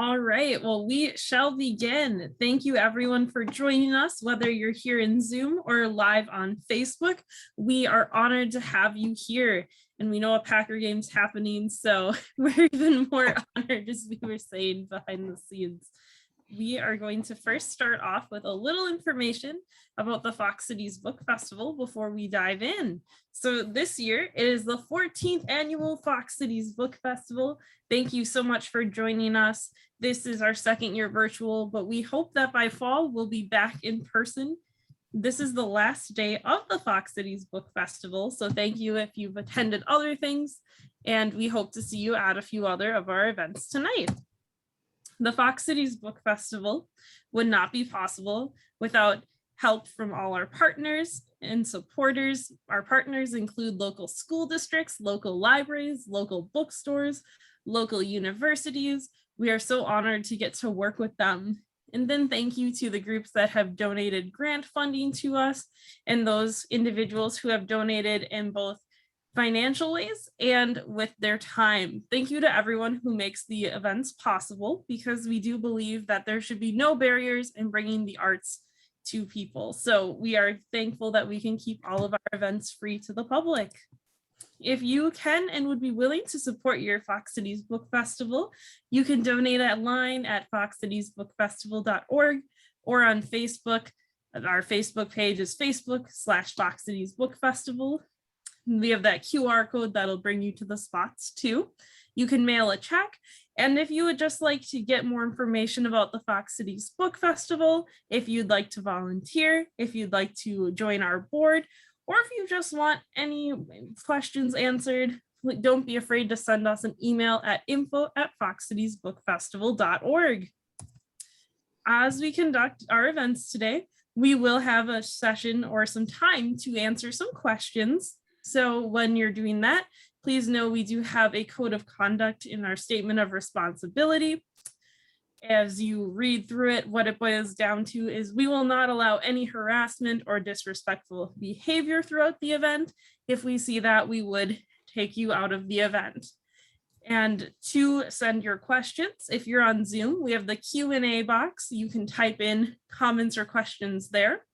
All right, well, we shall begin. Thank you everyone for joining us, whether you're here in Zoom or live on Facebook. We are honored to have you here. And we know a Packer game's happening, so we're even more honored, as we were saying behind the scenes. We are going to first start off with a little information about the Fox Cities Book Festival before we dive in. So this year, it is the 14th annual Fox Cities Book Festival. Thank you so much for joining us. This is our second year virtual, but we hope that by fall, we'll be back in person. This is the last day of the Fox Cities Book Festival, so thank you if you've attended other things, and we hope to see you at a few other of our events tonight. The Fox Cities Book Festival would not be possible without help from all our partners and supporters. Our partners include local school districts, local libraries, local bookstores, local universities. We are so honored to get to work with them. And then thank you to the groups that have donated grant funding to us and those individuals who have donated in both financial ways and with their time. Thank you to everyone who makes the events possible, because we do believe that there should be no barriers in bringing the arts to people. So we are thankful that we can keep all of our events free to the public. If you can and would be willing to support your Fox Cities Book Festival, you can donate online at foxcitiesbookfestival.org or on Facebook. Our Facebook page is Facebook/Fox Cities Book Festival. We have that QR code that'll bring you to the spots too. You can mail a check. And if you would just like to get more information about the Fox Cities Book Festival, if you'd like to volunteer, if you'd like to join our board, or if you just want any questions answered, don't be afraid to send us an email at info@foxcitiesbookfestival.org. As we conduct our events today, we will have a session or some time to answer some questions. So when you're doing that, please know we do have a code of conduct in our statement of responsibility. As you read through it, what it boils down to is we will not allow any harassment or disrespectful behavior throughout the event. If we see that, we would take you out of the event. And to send your questions, if you're on Zoom, we have the Q&A box. You can type in comments or questions there.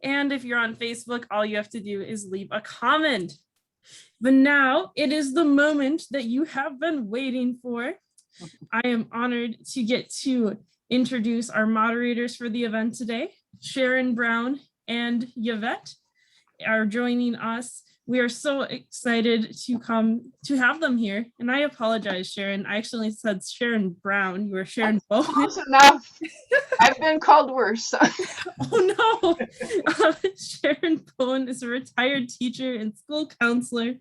And if you're on Facebook, all you have to do is leave a comment. But now it is the moment that you have been waiting for. I am honored to get to introduce our moderators for the event today. Sharon Brown and Yvette are joining us. We are so excited to have them here. And I apologize, Sharon. I actually said Sharon Brown. You were Sharon Bowen. Close enough. I've been called worse. Oh no. Sharon Bowen is a retired teacher and school counselor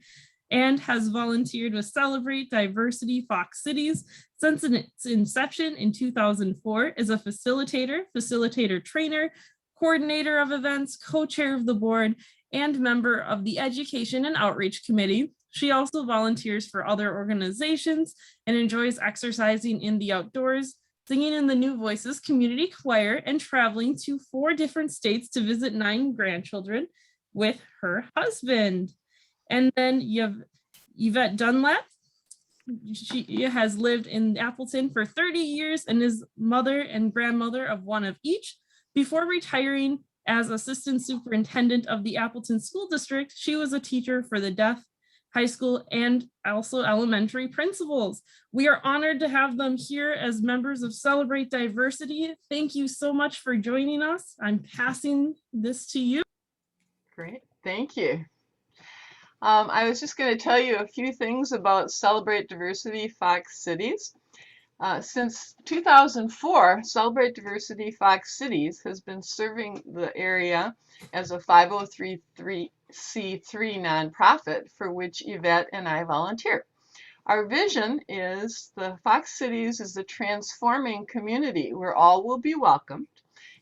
and has volunteered with Celebrate Diversity Fox Cities since its inception in 2004 as a facilitator trainer, coordinator of events, co-chair of the board, and member of the Education and Outreach Committee. She also volunteers for other organizations and enjoys exercising in the outdoors, singing in the New Voices Community Choir, and traveling to 4 different states to visit 9 grandchildren with her husband. And then you have Yvette Dunlap. She has lived in Appleton for 30 years and is mother and grandmother of one of each. Before retiring as assistant superintendent of the Appleton School District, she was a teacher for the deaf, high school, and also elementary principals. We are honored to have them here as members of Celebrate Diversity. Thank you so much for joining us. I'm passing this to you. Great, thank you. I was just going to tell you a few things about Celebrate Diversity Fox Cities. Since 2004, Celebrate Diversity Fox Cities has been serving the area as a 503c3 nonprofit for which Yvette and I volunteer. Our vision is the Fox Cities is a transforming community where all will be welcomed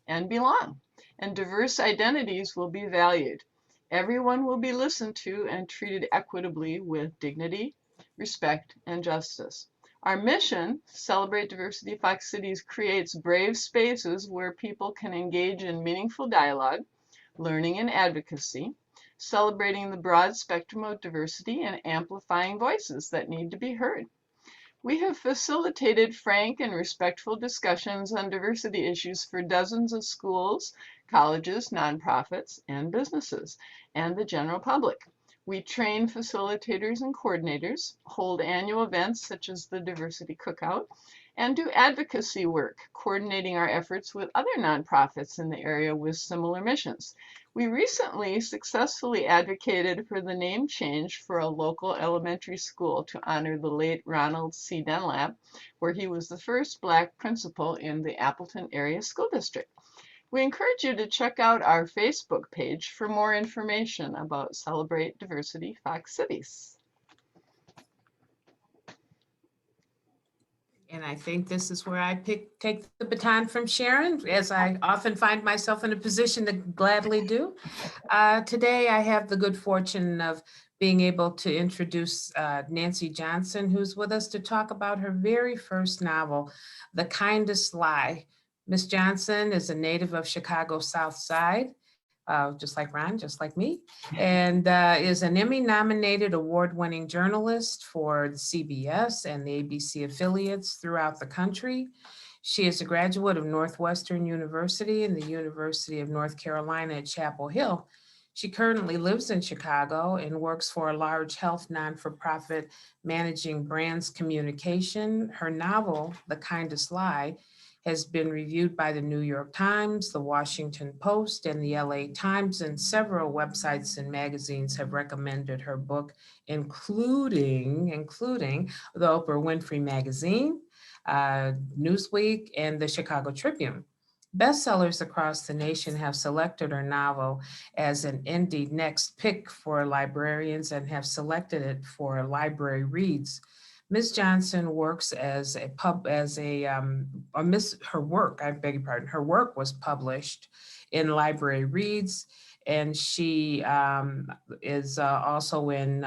and belong, and diverse identities will be valued. Everyone will be listened to and treated equitably with dignity, respect, and justice. Our mission, Celebrate Diversity Fox Cities, creates brave spaces where people can engage in meaningful dialogue, learning, and advocacy, celebrating the broad spectrum of diversity and amplifying voices that need to be heard. We have facilitated frank and respectful discussions on diversity issues for dozens of schools, colleges, nonprofits, and businesses, and the general public. We train facilitators and coordinators, hold annual events such as the Diversity Cookout, and do advocacy work, coordinating our efforts with other nonprofits in the area with similar missions. We recently successfully advocated for the name change for a local elementary school to honor the late Ronald C. Dunlap, where he was the first Black principal in the Appleton Area School District. We encourage you to check out our Facebook page for more information about Celebrate Diversity Fox Cities. And I think this is where I take the baton from Sharon, as I often find myself in a position to gladly do. Today, I have the good fortune of being able to introduce Nancy Johnson, who's with us to talk about her very first novel, The Kindest Lie. Ms. Johnson is a native of Chicago's South Side, just like Ron, just like me, and is an Emmy-nominated award-winning journalist for the CBS and the ABC affiliates throughout the country. She is a graduate of Northwestern University and the University of North Carolina at Chapel Hill. She currently lives in Chicago and works for a large health non-for-profit managing brands communication. Her novel, The Kindest Lie, has been reviewed by the New York Times, the Washington Post, and the LA Times, and several websites and magazines have recommended her book, including the Oprah Winfrey Magazine, Newsweek, and the Chicago Tribune. Bestsellers across the nation have selected her novel as an indie next pick for librarians and have selected it for LibraryReads. Ms. Johnson works her work was published in LibraryReads, and she is also in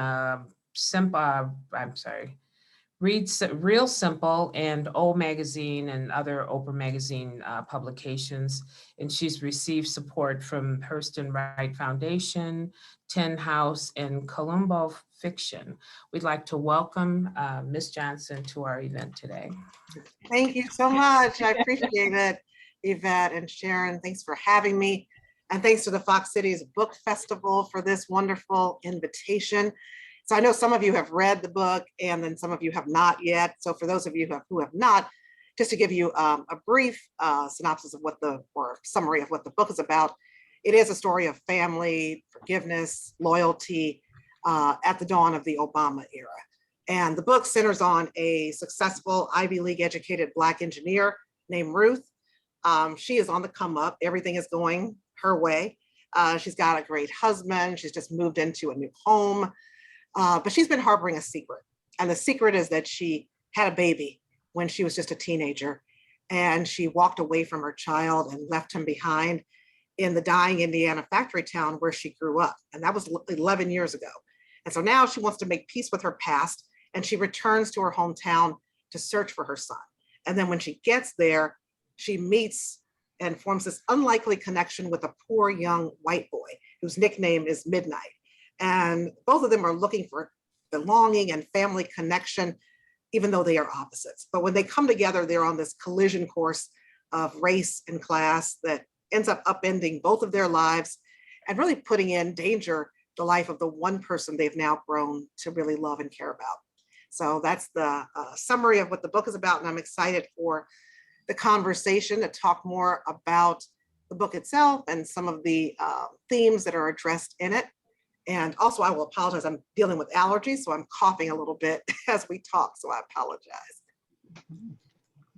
Real Simple and O Magazine and other Oprah Magazine publications. And she's received support from Hurston Wright Foundation, Tin House, and Kindest Fiction. We'd like to welcome Ms. Johnson to our event today. Thank you so much. I appreciate it, Yvette and Sharon. Thanks for having me. And thanks to the Fox Cities Book Festival for this wonderful invitation. So I know some of you have read the book and then some of you have not yet. So for those of you who have not, just to give you a brief synopsis of or summary of what the book is about, it is a story of family, forgiveness, loyalty at the dawn of the Obama era. And the book centers on a successful Ivy League educated Black engineer named Ruth. She is on the come up. Everything is going her way. She's got a great husband. She's just moved into a new home. But she's been harboring a secret. And the secret is that she had a baby when she was just a teenager. And she walked away from her child and left him behind in the dying Indiana factory town where she grew up. And that was 11 years ago. And so now she wants to make peace with her past, and she returns to her hometown to search for her son. And then when she gets there, she meets and forms this unlikely connection with a poor young white boy whose nickname is Midnight. And both of them are looking for belonging and family connection, even though they are opposites. But when they come together, they're on this collision course of race and class that ends up upending both of their lives and really putting in danger the life of the one person they've now grown to really love and care about. So that's the summary of what the book is about. And I'm excited for the conversation to talk more about the book itself and some of the themes that are addressed in it. And also, I will apologize, I'm dealing with allergies, so I'm coughing a little bit as we talk, so I apologize.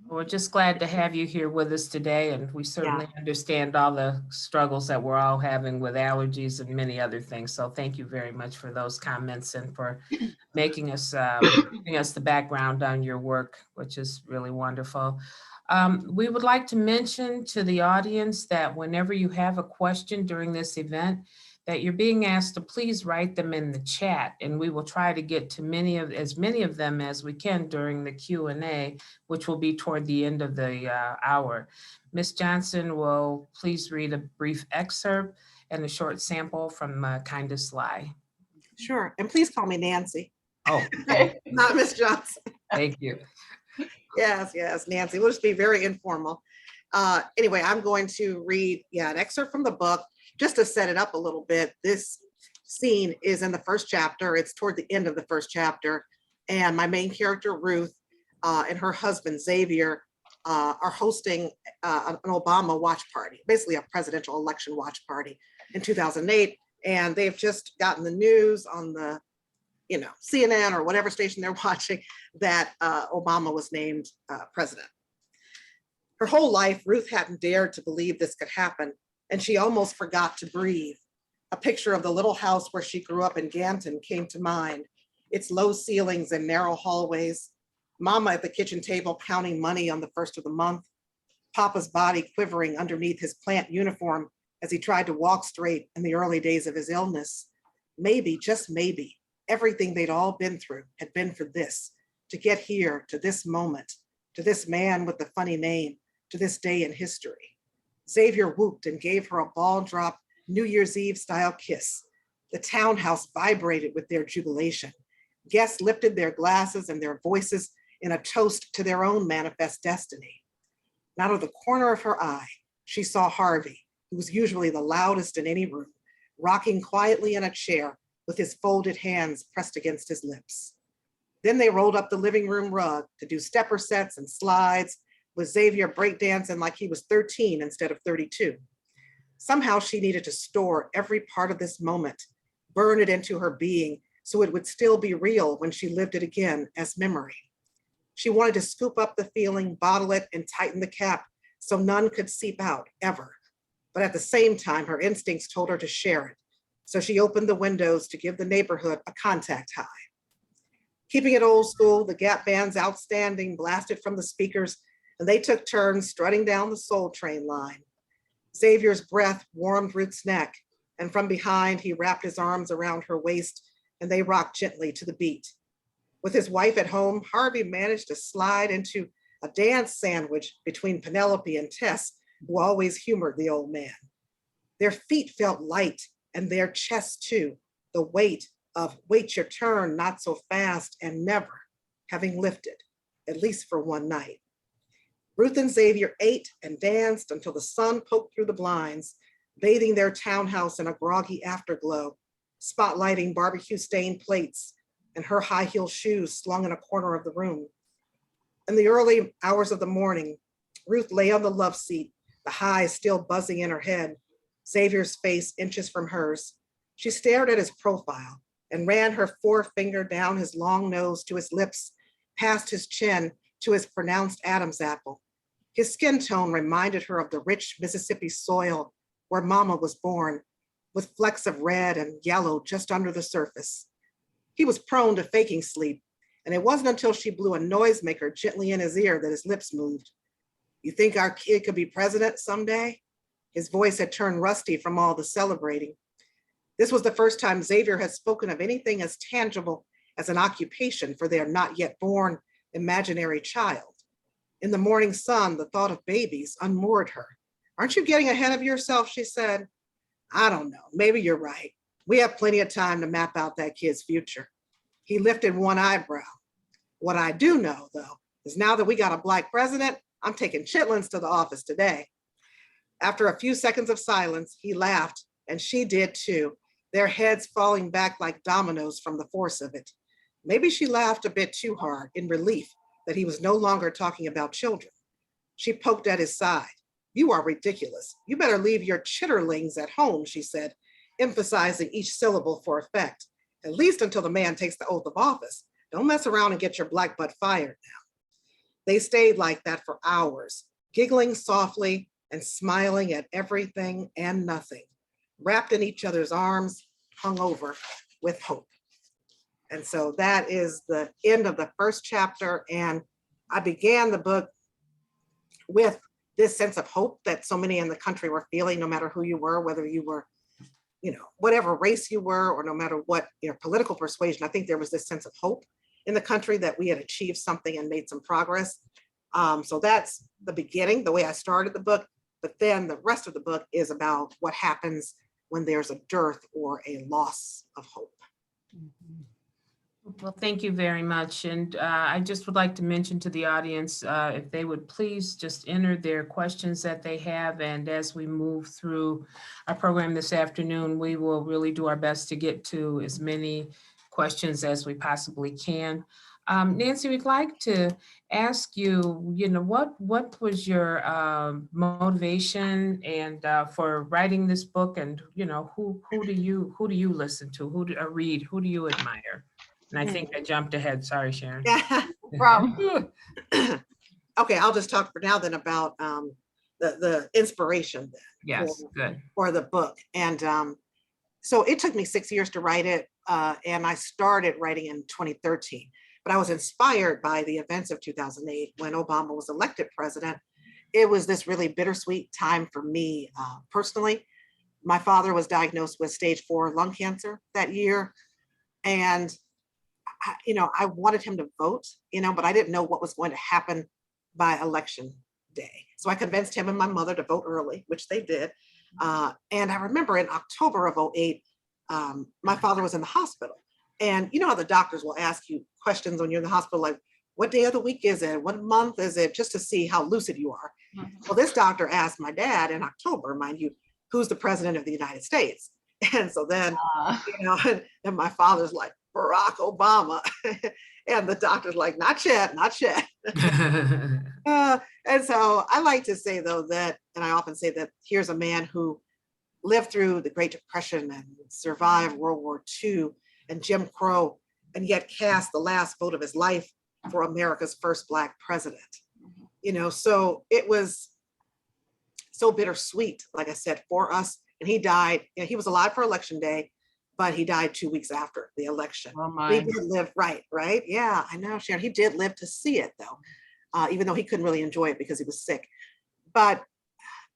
We're just glad to have you here with us today, and we certainly understand all the struggles that we're all having with allergies and many other things. So thank you very much for those comments and for making us the background on your work, which is really wonderful. We would like to mention to the audience that whenever you have a question during this event, that you're being asked to please write them in the chat, and we will try to get to as many of them as we can during the Q&A, which will be toward the end of the hour. Ms. Johnson will please read a brief excerpt and a short sample from Kindest Lie. Sure, and please call me Nancy. Oh, not Ms. Johnson. Thank you. Yes, yes, Nancy. We'll just be very informal. Anyway, I'm going to read, an excerpt from the book just to set it up a little bit. This scene is in the first chapter. It's toward the end of the first chapter. And my main character, Ruth, and her husband, Xavier, are hosting an Obama watch party, basically a presidential election watch party in 2008. And they've just gotten the news on the CNN or whatever station they're watching that Obama was named president. Her whole life, Ruth hadn't dared to believe this could happen, and she almost forgot to breathe. A picture of the little house where she grew up in Ganton came to mind, its low ceilings and narrow hallways, Mama at the kitchen table counting money on the first of the month, Papa's body quivering underneath his plant uniform as he tried to walk straight in the early days of his illness. Maybe, just maybe, everything they'd all been through had been for this, to get here, to this moment, to this man with the funny name, to this day in history. Xavier whooped and gave her a ball drop New Year's Eve style kiss. The townhouse vibrated with their jubilation. Guests lifted their glasses and their voices in a toast to their own manifest destiny. Out of the corner of her eye, she saw Harvey, who was usually the loudest in any room, rocking quietly in a chair with his folded hands pressed against his lips. Then they rolled up the living room rug to do stepper sets and slides, with Xavier breakdancing like he was 13 instead of 32. Somehow she needed to store every part of this moment, burn it into her being so it would still be real when she lived it again as memory. She wanted to scoop up the feeling, bottle it, and tighten the cap so none could seep out ever. But at the same time, her instincts told her to share it. So she opened the windows to give the neighborhood a contact high. Keeping it old school, the Gap Band's Outstanding blasted from the speakers, and they took turns strutting down the Soul Train line. Xavier's breath warmed Ruth's neck, and from behind, he wrapped his arms around her waist, and they rocked gently to the beat. With his wife at home, Harvey managed to slide into a dance sandwich between Penelope and Tess, who always humored the old man. Their feet felt light, and their chests too, the weight of wait your turn, not so fast, and never having lifted, at least for one night. Ruth and Xavier ate and danced until the sun poked through the blinds, bathing their townhouse in a groggy afterglow, spotlighting barbecue-stained plates and her high-heel shoes slung in a corner of the room. In the early hours of the morning, Ruth lay on the love seat, the highs still buzzing in her head, Xavier's face inches from hers. She stared at his profile and ran her forefinger down his long nose to his lips, past his chin to his pronounced Adam's apple. His skin tone reminded her of the rich Mississippi soil where Mama was born, with flecks of red and yellow just under the surface. He was prone to faking sleep, and it wasn't until she blew a noisemaker gently in his ear that his lips moved. You think our kid could be president someday? His voice had turned rusty from all the celebrating. This was the first time Xavier had spoken of anything as tangible as an occupation for their not yet born imaginary child. In the morning sun, the thought of babies unmoored her. Aren't you getting ahead of yourself, she said. I don't know, maybe you're right. We have plenty of time to map out that kid's future. He lifted one eyebrow. What I do know, though, is now that we got a Black president, I'm taking chitlins to the office today. After a few seconds of silence, he laughed, and she did too, their heads falling back like dominoes from the force of it. Maybe she laughed a bit too hard in relief that he was no longer talking about children. She poked at his side. You are ridiculous. You better leave your chitterlings at home, she said, emphasizing each syllable for effect, at least until the man takes the oath of office. Don't mess around and get your black butt fired now. They stayed like that for hours, giggling softly and smiling at everything and nothing, wrapped in each other's arms, hung over with hope. And so that is the end of the first chapter. And I began the book with this sense of hope that so many in the country were feeling, no matter who you were, whether you were, whatever race you were, or no matter what your political persuasion. I think there was this sense of hope in the country that we had achieved something and made some progress. So that's the beginning, the way I started the book. But then the rest of the book is about what happens when there's a dearth or a loss of hope. Well, thank you very much. And I just would like to mention to the audience, if they would please just enter their questions that they have. And as we move through our program this afternoon, we will really do our best to get to as many questions as we possibly can. Nancy, we'd like to ask you, what was your motivation and for writing this book, and who do you listen to, who do read, who do you admire? And I think I jumped ahead. Sorry, Sharon. Yeah. From Okay, I'll just talk for now then about the inspiration then Yes, good. for the book. And so it took me 6 years to write it, and I started writing in 2013. But I was inspired by the events of 2008 when Obama was elected president. It was this really bittersweet time for me personally. My father was diagnosed with stage 4 lung cancer that year. And I wanted him to vote, but I didn't know what was going to happen by election day. So I convinced him and my mother to vote early, which they did. And I remember in October of 2008, my father was in the hospital. And you know how the doctors will ask you questions when you're in the hospital, like, what day of the week is it? What month is it? Just to see how lucid you are. Well, this doctor asked my dad in October, mind you, who's the president of the United States? And so then, and my father's like, Barack Obama. And the doctor's like, not yet, not yet. And so I like to say, though, that, and I often say that here's a man who lived through the Great Depression and survived World War II and Jim Crow, and yet cast the last vote of his life for America's first Black president. So it was so bittersweet, like I said, for us. And he died, he was alive for election day, but he died 2 weeks after the election. Oh my. He did live, right? Yeah, I know, Sharon. He did live to see it, though, even though he couldn't really enjoy it because he was sick. But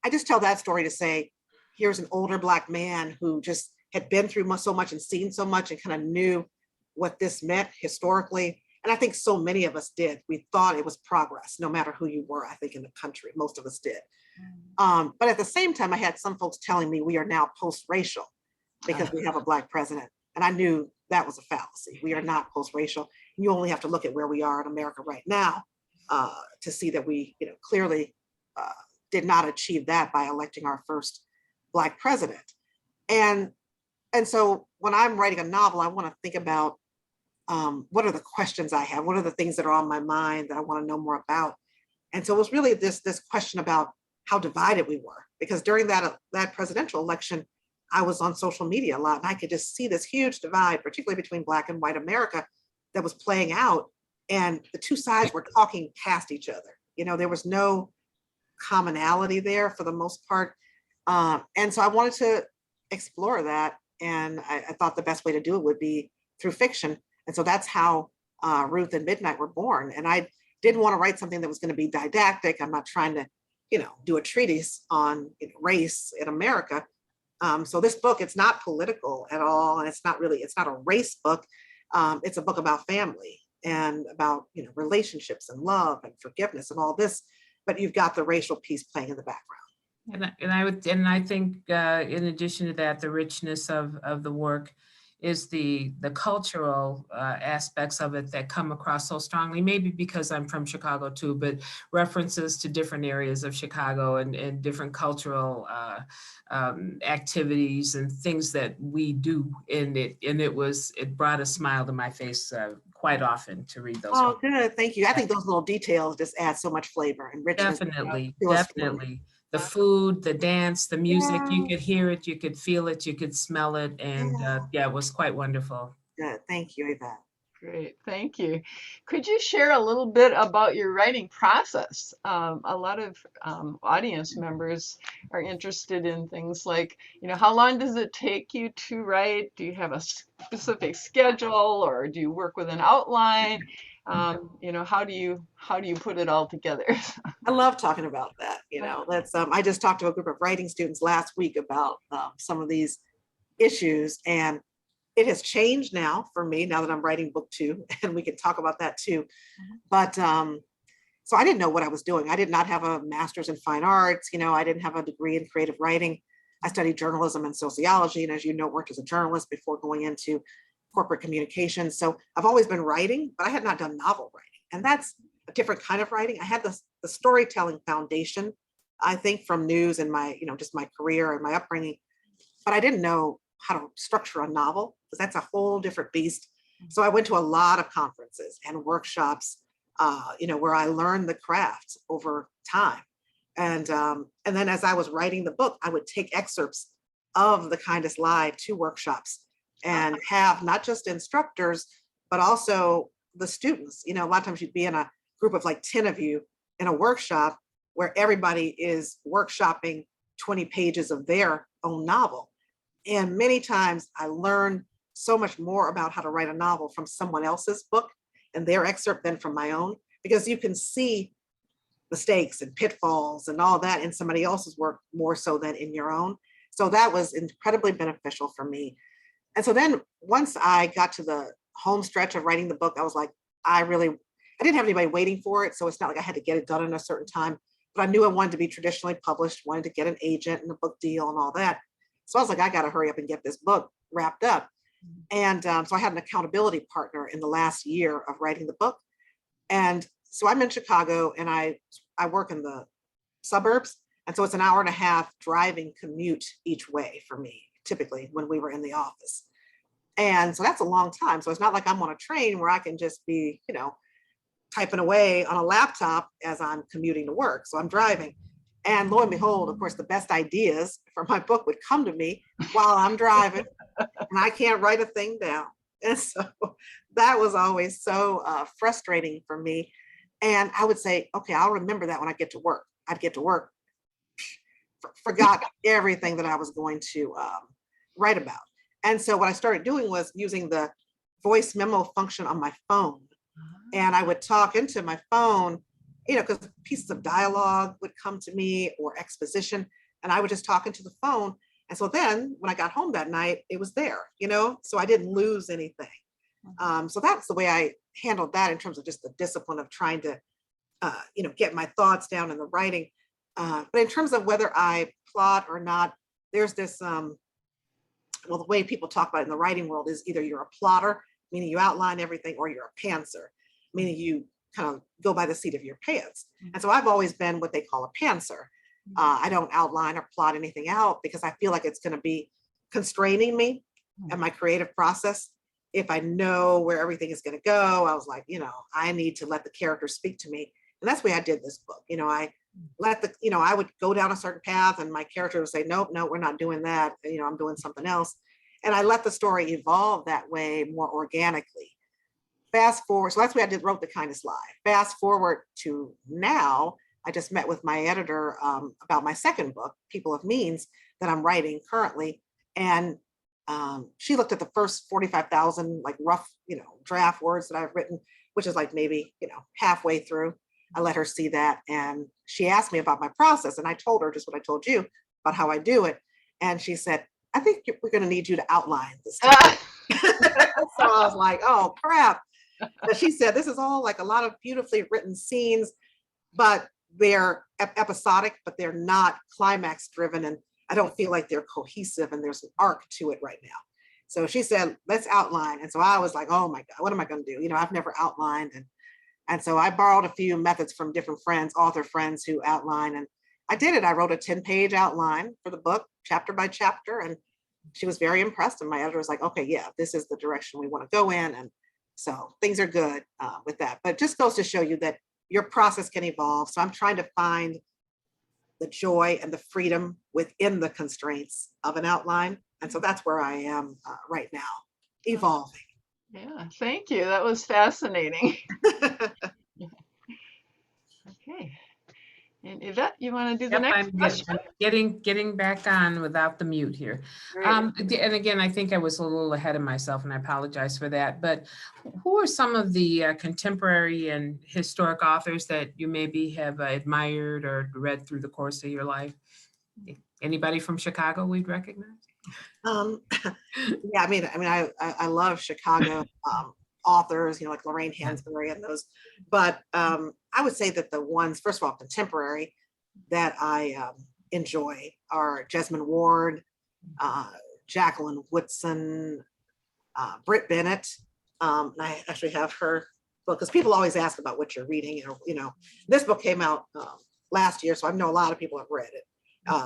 I just tell that story to say, here's an older Black man who just had been through so much and seen so much and kind of knew what this meant historically. And I think so many of us did. We thought it was progress, no matter who you were, I think, in the country. Most of us did. But at the same time, I had some folks telling me we are now post-racial because we have a Black president. And I knew that was a fallacy. We are not post-racial. You only have to look at where we are in America right now to see that we clearly did not achieve that by electing our first Black president. And so when I'm writing a novel, I want to think about what are the questions I have? What are the things that are on my mind that I want to know more about? And so it was really this question about how divided we were, because during that presidential election, I was on social media a lot, and I could just see this huge divide, particularly between Black and white America, that was playing out. And the two sides were talking past each other. There was no commonality there for the most part. And so I wanted to explore that. And I thought the best way to do it would be through fiction. And so that's how Ruth and Midnight were born. And I didn't want to write something that was going to be didactic. I'm not trying to, do a treatise on race in America. So this book, it's not political at all. And it's not a race book. It's a book about family and about, relationships and love and forgiveness and all this. But you've got the racial piece playing in the background. And I think in addition to that, the richness of the work is the cultural aspects of it that come across so strongly, maybe because I'm from Chicago too, but references to different areas of Chicago and different cultural activities and things that we do in it. And it brought a smile to my face quite often to read those. Oh, good, thank you. I think those little details just add so much flavor and richness. Definitely. The food, the dance, the music, you could hear it, you could feel it, you could smell it. And it was quite wonderful. Good, thank you, Yvette. Great, thank you. Could you share a little bit about your writing process? A lot of audience members are interested in things like, how long does it take you to write? Do you have a specific schedule, or do you work with an outline? How do you put it all together? I love talking about that. I just talked to a group of writing students last week about some of these issues, and it has changed now for me now that I'm writing book 2, and we can talk about that too. But so I didn't know what I was doing. I did not have a master's in fine arts. I didn't have a degree in creative writing. I studied journalism and sociology, and as you know, worked as a journalist before going into corporate communications. So I've always been writing, but I had not done novel writing. And that's a different kind of writing. I had the storytelling foundation, I think, from news and my, just my career and my upbringing, but I didn't know how to structure a novel because that's a whole different beast. So I went to a lot of conferences and workshops, where I learned the craft over time. And then as I was writing the book, I would take excerpts of the Kindest Lie to workshops and have not just instructors, but also the students. A lot of times you'd be in a group of like 10 of you in a workshop where everybody is workshopping 20 pages of their own novel. And many times I learned so much more about how to write a novel from someone else's book and their excerpt than from my own, because you can see mistakes and pitfalls and all that in somebody else's work more so than in your own. So that was incredibly beneficial for me. And so then once I got to the home stretch of writing the book, I was like, I didn't have anybody waiting for it. So it's not like I had to get it done in a certain time, but I knew I wanted to be traditionally published, wanted to get an agent and a book deal and all that. So I was like, I got to hurry up and get this book wrapped up. And so I had an accountability partner in the last year of writing the book. And so I'm in Chicago and I work in the suburbs. And so it's an hour and a half driving commute each way for me, typically when we were in the office. And so that's a long time. So it's not like I'm on a train where I can just be, typing away on a laptop as I'm commuting to work. So I'm driving. And lo and behold, of course, the best ideas for my book would come to me while I'm driving and I can't write a thing down. And so that was always so frustrating for me. And I would say, okay, I'll remember that when I get to work. I'd get to work, forgot everything that I was going to write about. And so what I started doing was using the voice memo function on my phone. And I would talk into my phone, because pieces of dialogue would come to me or exposition, and I would just talk into the phone. And so then when I got home that night, it was there, so I didn't lose anything. So that's the way I handled that in terms of just the discipline of trying to, get my thoughts down in the writing. But in terms of whether I plot or not, there's this, the way people talk about it in the writing world is either you're a plotter, meaning you outline everything, or you're a pantser, meaning you kind of go by the seat of your pants. And so I've always been what they call a pantser. I don't outline or plot anything out because I feel like it's going to be constraining me and my creative process. If I know where everything is going to go, I was like, I need to let the characters speak to me. And that's the way I did this book. I let I would go down a certain path and my character would say, nope, we're not doing that. I'm doing something else. And I let the story evolve that way more organically. Fast forward, so that's why wrote The Kindest Lie. Fast forward to now, I just met with my editor about my second book, People of Means, that I'm writing currently. And she looked at the first 45,000 like rough, draft words that I've written, which is like maybe, halfway through. I let her see that. And she asked me about my process. And I told her just what I told you about how I do it. And she said, I think we're going to need you to outline this time. So I was like, oh, crap. But she said, this is all like a lot of beautifully written scenes, but they're episodic, but they're not climax driven. And I don't feel like they're cohesive and there's an arc to it right now. So she said, let's outline. And so I was like, oh my God, what am I going to do? I've never outlined. And so I borrowed a few methods from different friends, author friends who outline. And I did it. I wrote a 10-page outline for the book, chapter by chapter. And she was very impressed. And my editor was like, okay, yeah, this is the direction we want to go in. And so things are good with that. But it just goes to show you that your process can evolve. So I'm trying to find the joy and the freedom within the constraints of an outline. And so that's where I am right now, evolving. Yeah, thank you. That was fascinating. Okay. And Yvette, you want to do the next question? I'm getting back on without the mute here. And again, I think I was a little ahead of myself and I apologize for that. But who are some of the contemporary and historic authors that you maybe have admired or read through the course of your life? Anybody from Chicago we'd recognize? Yeah, I love Chicago authors, like Lorraine Hansberry and those. But I would say that the ones, first of all, contemporary that I enjoy are Jesmyn Ward, Jacqueline Woodson, Britt Bennett. And I actually have her book, because people always ask about what you're reading. This book came out last year, so I know a lot of people have read it.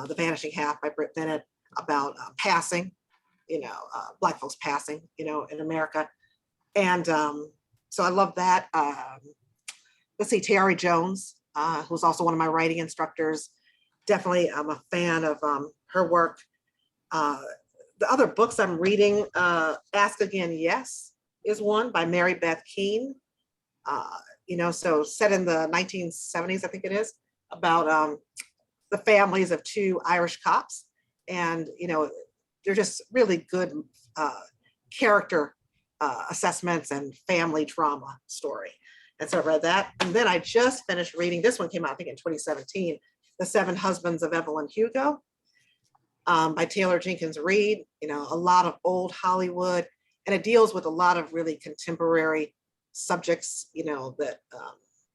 The Vanishing Half by Britt Bennett, about passing, Black folks passing, in America. And so I love that. Let's see, Tayari Jones, who's also one of my writing instructors. Definitely, I'm a fan of her work. The other books I'm reading, Ask Again, Yes is one by Mary Beth Keane. So set in the 1970s, I think it is, about the families of two Irish cops. And, they're just really good character assessments and family drama story. And so I read that. And then I just finished reading, this one came out, I think in 2017, The Seven Husbands of Evelyn Hugo by Taylor Jenkins Reid. A lot of old Hollywood, and it deals with a lot of really contemporary subjects, that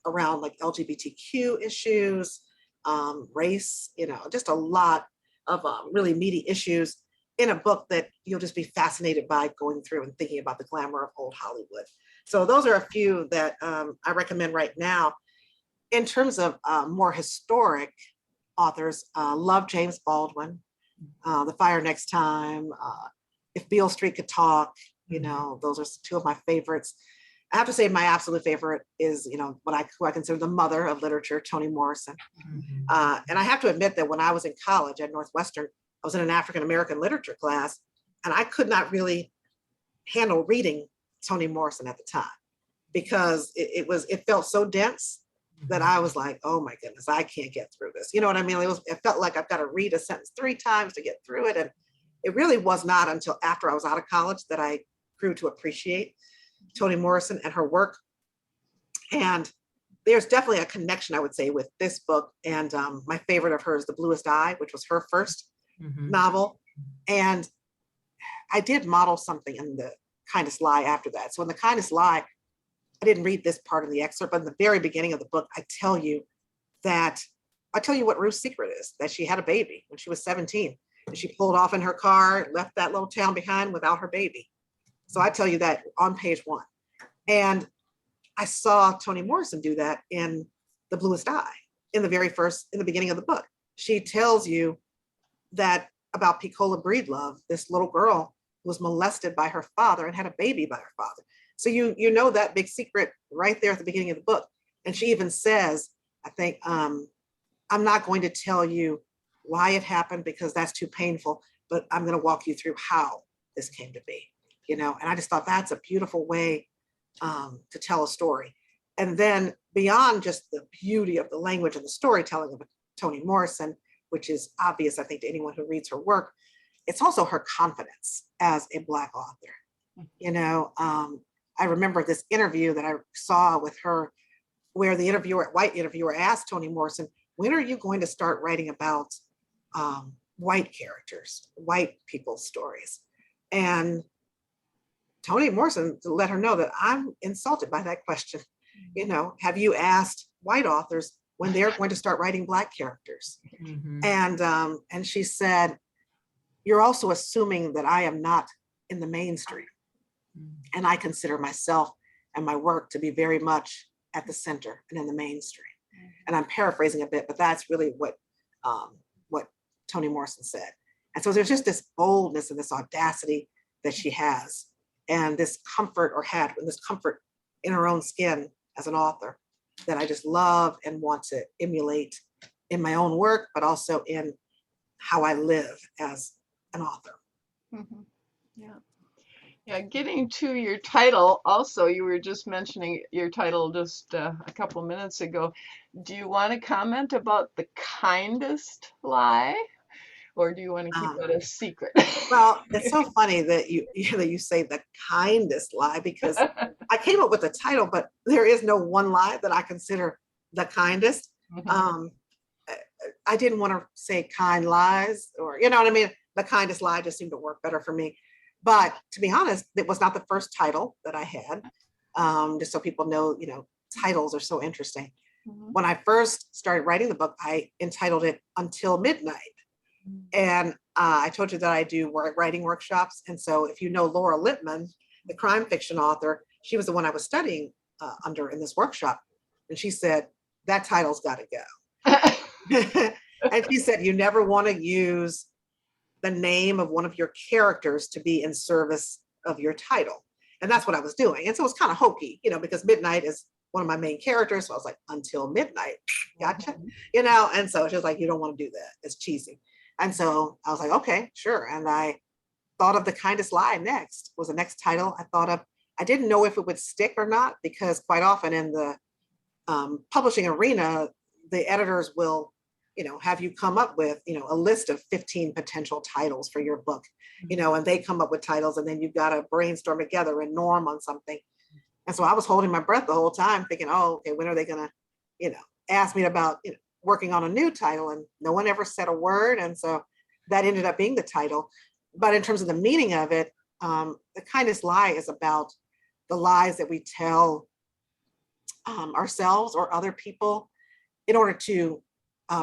around like LGBTQ issues, race, just a lot of really meaty issues in a book that you'll just be fascinated by going through and thinking about the glamour of old Hollywood. So those are a few that I recommend right now. In terms of more historic authors, love James Baldwin, The Fire Next Time, If Beale Street Could Talk, those are two of my favorites. I have to say my absolute favorite is, who I consider the mother of literature, Toni Morrison. And I have to admit that when I was in college at Northwestern, I was in an African-American literature class, and I could not really handle reading Toni Morrison at the time, because it felt so dense that I was like, oh my goodness, I can't get through this. You know what I mean? It felt like I've got to read a sentence 3 times to get through it. And it really was not until after I was out of college that I grew to appreciate Toni Morrison and her work. And there's definitely a connection, I would say, with this book and my favorite of hers, The Bluest Eye, which was her first novel. And I did model something in The Kindest Lie after that. So in The Kindest Lie, I didn't read this part of the excerpt, but in the very beginning of the book, I tell you what Ruth's secret is, that she had a baby when she was 17. And she pulled off in her car, left that little town behind without her baby. So I tell you that on page 1. And I saw Toni Morrison do that in The Bluest Eye in the beginning of the book. She tells you that about Pecola Breedlove, this little girl who was molested by her father and had a baby by her father. So you know that big secret right there at the beginning of the book. And she even says, I think, I'm not going to tell you why it happened because that's too painful, but I'm going to walk you through how this came to be, and I just thought that's a beautiful way to tell a story. And then beyond just the beauty of the language and the storytelling of Toni Morrison, which is obvious, I think, to anyone who reads her work, it's also her confidence as a Black author. I remember this interview that I saw with her where the white interviewer asked Toni Morrison, when are you going to start writing about white characters, white people's stories? And Toni Morrison let her know that I'm insulted by that question. Have you asked white authors when they're going to start writing Black characters? And she said, you're also assuming that I am not in the mainstream. And I consider myself and my work to be very much at the center and in the mainstream. And I'm paraphrasing a bit, but that's really what Toni Morrison said. And so there's just this boldness and this audacity that she has, and this comfort in her own skin as an author that I just love and want to emulate in my own work, but also in how I live as an author. Mm-hmm. Yeah, getting to your title, also, you were just mentioning your title just a couple minutes ago. Do you want to comment about The Kindest Lie? Or do you want to keep that a secret? Well, it's so funny that you say The Kindest Lie, because I came up with the title, but there is no one lie that I consider the kindest. I didn't want to say kind lies, or you know what I mean? The Kindest Lie just seemed to work better for me. But to be honest, it was not the first title that I had. Just so people know, titles are so interesting. When I first started writing the book, I entitled it Until Midnight. And I told you that I do writing workshops. And so if you know Laura Lippman, the crime fiction author, she was the one I was studying under in this workshop. And she said, that title's got to go. And she said, you never want to use the name of one of your characters to be in service of your title. And that's what I was doing. And so it was kind of hokey, because Midnight is one of my main characters. So I was like, until midnight, gotcha. And so she was like, you don't want to do that. It's cheesy. And so I was like, okay, sure. And I thought of The Kindest Lie next, was the next title I thought of. I didn't know if it would stick or not, because quite often in the publishing arena, the editors will, have you come up with, a list of 15 potential titles for your book, and they come up with titles, and then you've got to brainstorm together and norm on something. And so I was holding my breath the whole time thinking, oh, okay, when are they going to, ask me about, working on a new title? And no one ever said a word. And so that ended up being the title. But in terms of the meaning of it, The Kindest Lie is about the lies that we tell ourselves or other people in order to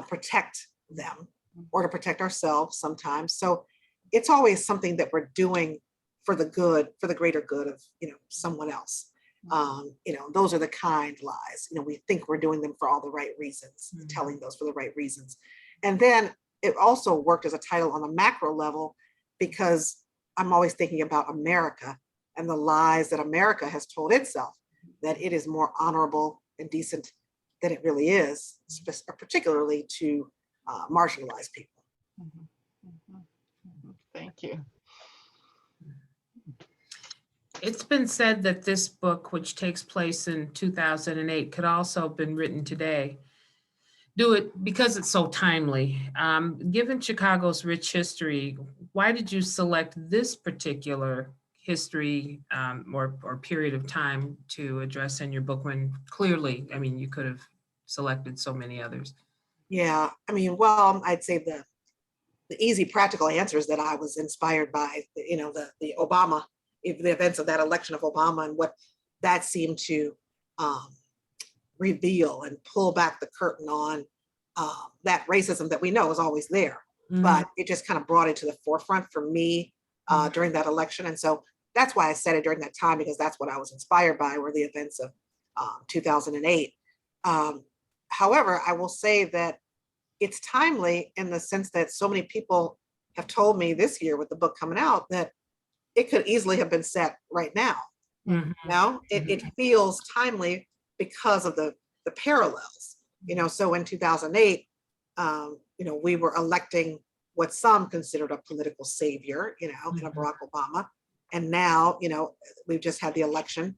protect them or to protect ourselves sometimes. So it's always something that we're doing for the good, for the greater good of, someone else. Those are the kind lies. We think we're doing them for all the right reasons, telling those for the right reasons. And then it also worked as a title on a macro level, because I'm always thinking about America and the lies that America has told itself, that it is more honorable and decent than it really is, particularly to marginalized people. Thank you. It's been said that this book, which takes place in 2008, could also have been written today. Do it because it's so timely. Given Chicago's rich history, why did you select this particular history or period of time to address in your book, when clearly, you could have selected so many others? Yeah, well, I'd say the easy practical answer is that I was inspired by, the Obama, the events of that election of Obama, and what that seemed to reveal and pull back the curtain on that racism that we know is always there. But it just kind of brought it to the forefront for me during that election. And so that's why I said it during that time, because that's what I was inspired by, were the events of 2008. However, I will say that it's timely in the sense that so many people have told me this year with the book coming out that it could easily have been set right now. It feels timely because of the parallels. So in 2008, we were electing what some considered a political savior, in a Barack Obama. And now, we've just had the election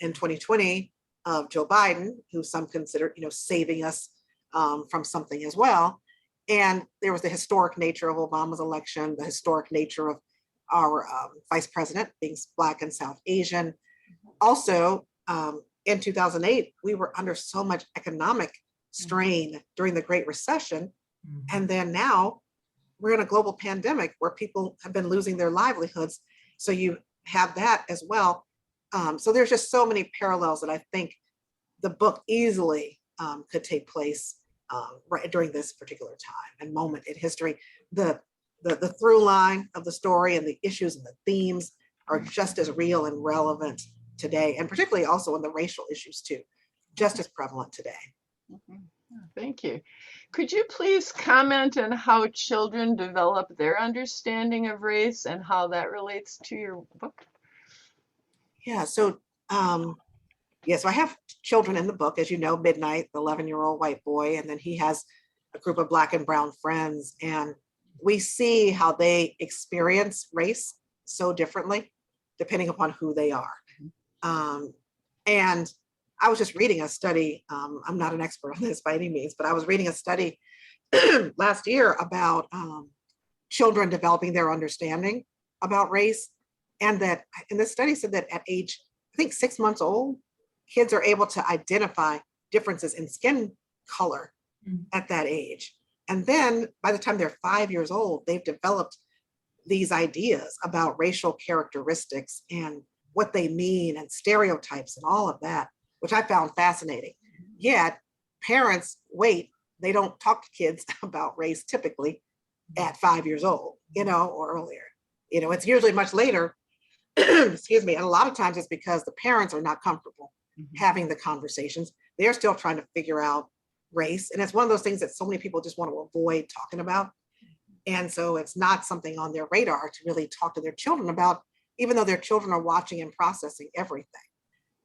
in 2020 of Joe Biden, who some consider, saving us from something as well. And there was the historic nature of Obama's election, the historic nature of our vice president being Black and South Asian. Also, in 2008, we were under so much economic strain during the Great Recession. And then now we're in a global pandemic where people have been losing their livelihoods. So you have that as well. So there's just so many parallels that I think the book easily could take place right during this particular time and moment in history. The through line of the story and the issues and the themes are just as real and relevant today, and particularly also in the racial issues too, just as prevalent today. Thank you. Could you please comment on how children develop their understanding of race and how that relates to your book? Yeah, so so I have children in the book, as you know, Midnight, the 11-year-old white boy, and then he has a group of Black and brown friends, and we see how they experience race so differently depending upon who they are. And I was just reading a study, I'm not an expert on this by any means, but I was reading a study last year about children developing their understanding about race. And this study said that at age, I think 6 months old, kids are able to identify differences in skin color at that age. And then by the time they're 5 years old, they've developed these ideas about racial characteristics and what they mean and stereotypes and all of that, which I found fascinating. Yet parents wait, they don't talk to kids about race typically at 5 years old, or earlier. It's usually much later excuse me, and a lot of times it's because the parents are not comfortable having the conversations. They're still trying to figure out race. And it's one of those things that so many people just want to avoid talking about. And so it's not something on their radar to really talk to their children about, even though their children are watching and processing everything.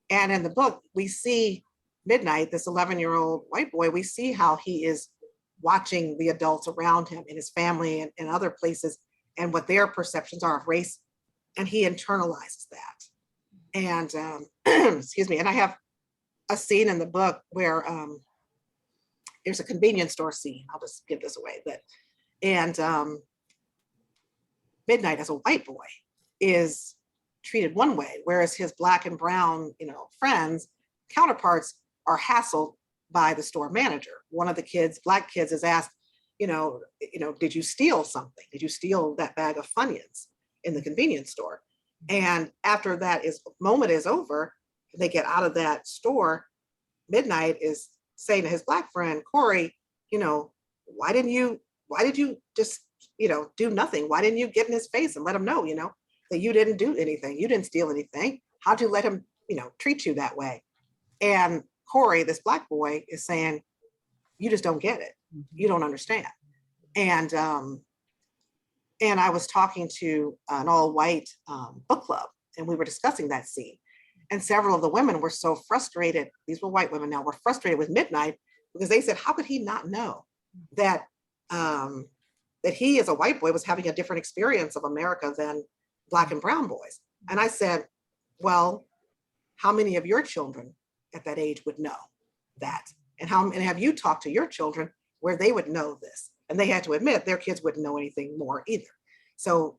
And in the book, we see Midnight, this 11-year-old white boy, we see how he is watching the adults around him in his family and other places and what their perceptions are of race. And he internalizes that. And excuse me, and I have a scene in the book where there's a convenience store scene. I'll just give this away. Midnight as a white boy is treated one way, whereas his Black and brown, friends, counterparts are hassled by the store manager. One of the kids, Black kids, is asked, did you steal something? Did you steal that bag of Funyuns in the convenience store? And after that moment is over, they get out of that store, Midnight is saying to his Black friend, Corey, why did you just, do nothing? Why didn't you get in his face and let him know, that you didn't do anything? You didn't steal anything. How'd you let him, treat you that way? And Corey, this Black boy, is saying, you just don't get it. You don't understand. And I was talking to an all-white book club, and we were discussing that scene. And several of the women were so frustrated. These were white women now, were frustrated with Midnight because they said, how could he not know that that he as a white boy was having a different experience of America than Black and brown boys? And I said, well, how many of your children at that age would know that? And have you talked to your children where they would know this? And they had to admit their kids wouldn't know anything more either. So,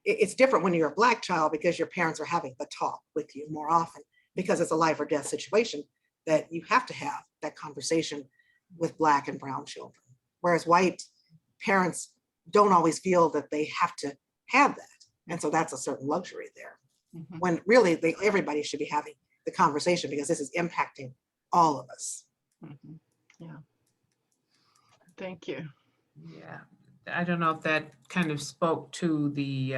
it's different when you're a Black child because your parents are having the talk with you more often because it's a life or death situation that you have to have that conversation with Black and brown children. Whereas white parents don't always feel that they have to have that. And so that's a certain luxury there. When really everybody should be having the conversation because this is impacting all of us. Yeah. Thank you. Yeah, I don't know if that kind of spoke to the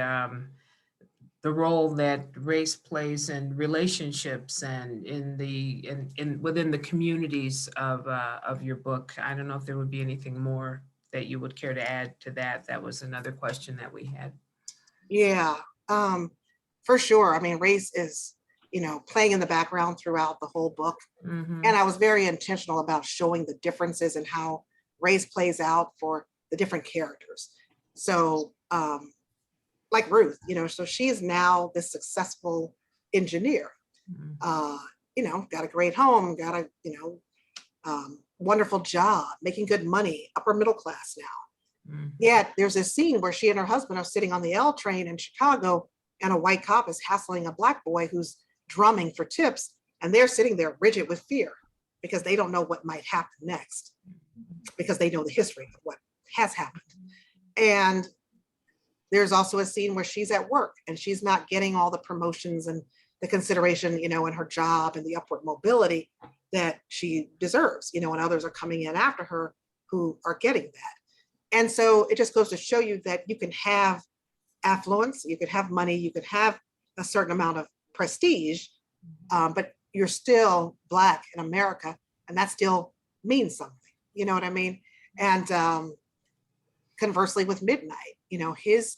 role that race plays in relationships and in within the communities of your book. I don't know if there would be anything more that you would care to add to that. That was another question that we had. Yeah, for sure. I mean, race is, playing in the background throughout the whole book. And I was very intentional about showing the differences in how race plays out for the different characters. So like Ruth, so she's now this successful engineer, got a great home, got a, wonderful job, making good money, upper middle class now. Yet there's a scene where she and her husband are sitting on the ELLE train in Chicago and a white cop is hassling a Black boy who's drumming for tips. And they're sitting there rigid with fear because they don't know what might happen next because they know the history of what has happened. And there's also a scene where she's at work and she's not getting all the promotions and the consideration, in her job and the upward mobility that she deserves, and others are coming in after her who are getting that. And so it just goes to show you that you can have affluence, you could have money, you could have a certain amount of prestige, but you're still Black in America, and that still means something. You know what I mean? And conversely with Midnight, his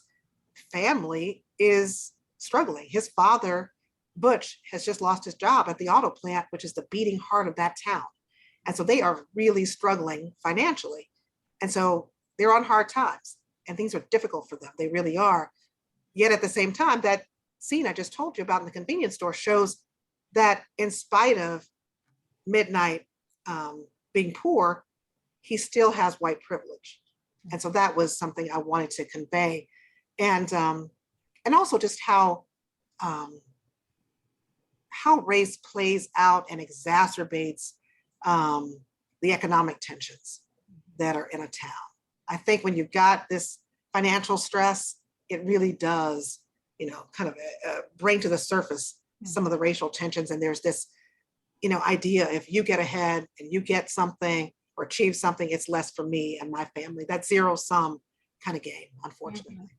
family is struggling. His father, Butch, has just lost his job at the auto plant, which is the beating heart of that town. And so they are really struggling financially. And so they're on hard times and things are difficult for them. They really are. Yet at the same time, that scene I just told you about in the convenience store shows that in spite of Midnight being poor, he still has white privilege. And so that was something I wanted to convey. And also just how race plays out and exacerbates the economic tensions that are in a town. I think when you've got this financial stress, it really does, kind of bring to the surface some of the racial tensions. And there's this, idea, if you get ahead and you get something or achieve something, it's less for me and my family. That zero sum kind of game, unfortunately.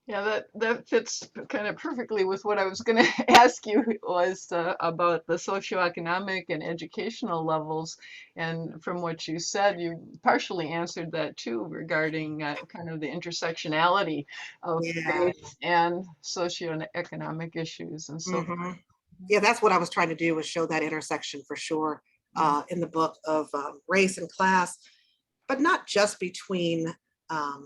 Yeah, that fits kind of perfectly with what I was going to ask you was about the socioeconomic and educational levels. And from what you said, you partially answered that too regarding kind of the intersectionality of Yeah. faith and socioeconomic issues and so forth. Yeah, that's what I was trying to do, was show that intersection for sure in the book of race and class, but not just between a